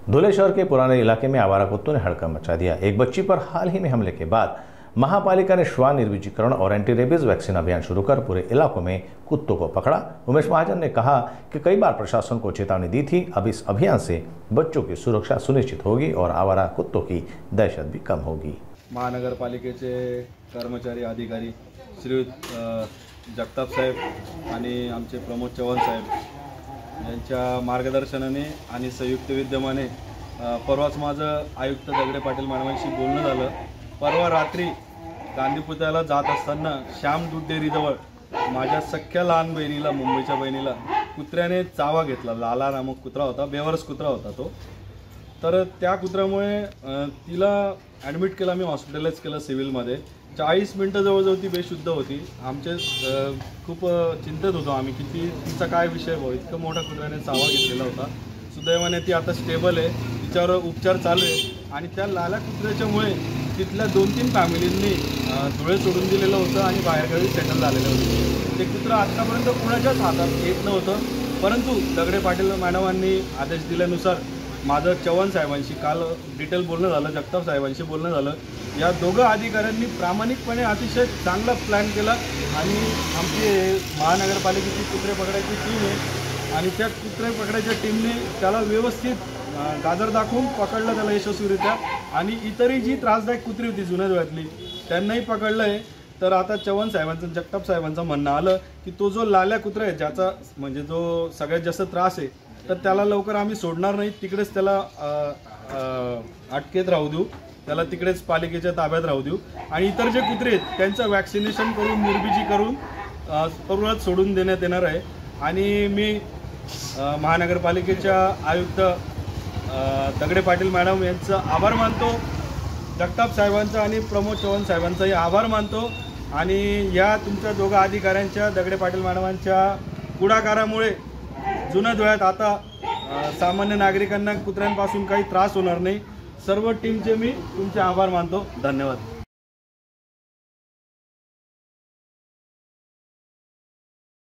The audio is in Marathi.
धुले शहर के पुराने इलाके में आवारा कुत्तों ने हड़कंप मचा दिया। एक बच्ची पर हाल ही में हमले के बाद महापालिका ने श्वान निर्बीजीकरण और एंटी रेबीज वैक्सीन अभियान शुरू कर पूरे इलाकों में कुत्तों को पकड़ा। उमेश महाजन ने कहा कि कई बार प्रशासन को चेतावनी दी थी, अब इस अभियान से बच्चों की सुरक्षा सुनिश्चित होगी और आवारा कुत्तों की दहशत भी कम होगी। महानगरपालिकेचे कर्मचारी अधिकारी श्रीयुत जगताप साहेब आणि आमचे प्रमोद चव्हाण साहेब यांच्या मार्गदर्शनाने आणि संयुक्त विद्यमाने परवाच माझं आयुक्त दगडे पाटील मॅडमांशी बोलणं झालं। परवा रात्री गांधी पुतळ्याला जात असताना श्याम दूध डेअरीजवळ माझ्या सख्या लहान बहिणीला, मुंबईच्या बहिणीला कुत्र्याने चावा घेतला। लाला नामक कुत्रा होता, बेवारस कुत्रा होता तो। तर त्या कुत्र्यामुळे तिला ॲडमिट केलं, मी हॉस्पिटलाइज केलं सिव्हिलमध्ये। 40 मिनिटं जवळजवळ ती बेशुद्ध होती। आमचे खूप चिंतित होतो आम्ही की तिचा काय विषय हो, इतकं मोठा कुत्र्याने चावा घेतलेला होता। सुदैवाने ती आता स्टेबल आहे, तिच्यावर उपचार चालू आहे। आणि त्या लाला कुत्र्याच्यामुळे तिथल्या 2-3 फॅमिलींनी धुळे सोडून दिलेलं होतं आणि बाहेरगावी सेटल झालेलं होतं। ते कुत्रं आत्तापर्यंत कुणाच्याच हातात येत नव्हतं, परंतु दगडे पाटील मॅडमांनी आदेश दिल्यानुसार माझं चव्हाण साहेबांशी काल डिटेल बोलणं झालं, जगताप साहेबांशी बोलणं झालं। या दोघं अधिकाऱ्यांनी प्रामाणिकपणे अतिशय चांगला प्लॅन केला आणि आमची महानगरपालिकेची कुत्रे पकडायची टीम आहे आणि त्या कुत्रे पकडायच्या टीमने त्याला व्यवस्थित गाजर दाखवून पकडलं, त्याला यशस्वीरित्या। आणि इतरही जी त्रासदायक कुत्री होती जुन्या जुळ्यातली त्यांनाही पकडलं आहे। तर आता चव्हाण साहेबांचं, जगताप साहेबांचं म्हणणं आलं की तो जो लाल्या कुत्रा आहे ज्याचा म्हणजे जो सगळ्यात जास्त त्रास आहे, तर त्याला लवकर आम्ही सोडणार नाही, तिकडेच त्याला अटकेत राहू देऊ, त्याला तिकडेच पालिकेच्या ताब्यात राहू देऊ। आणि इतर जे कुत्रे आहेत त्यांचं वॅक्सिनेशन करून निर्बीजी करून परत सोडून देण्यात येणार आहे। आणि मी महानगरपालिकेच्या आयुक्त दगडे पाटील मॅडम यांचं आभार मानतो, जगताप साहेबांचा आणि प्रमोद चव्हाण साहेबांचाही आभार मानतो। आणि या तुमच्या दोघा अधिकाऱ्यांच्या, दगडे पाटील मॅडमांच्या पुढाकारामुळे जुन्या धुळ्यात आता सामान्य नागरिकांना कुत्र्यांपासून काही त्रास होणार नाही। सर्व टीमचे मी तुमचे आभार मानतो। धन्यवाद।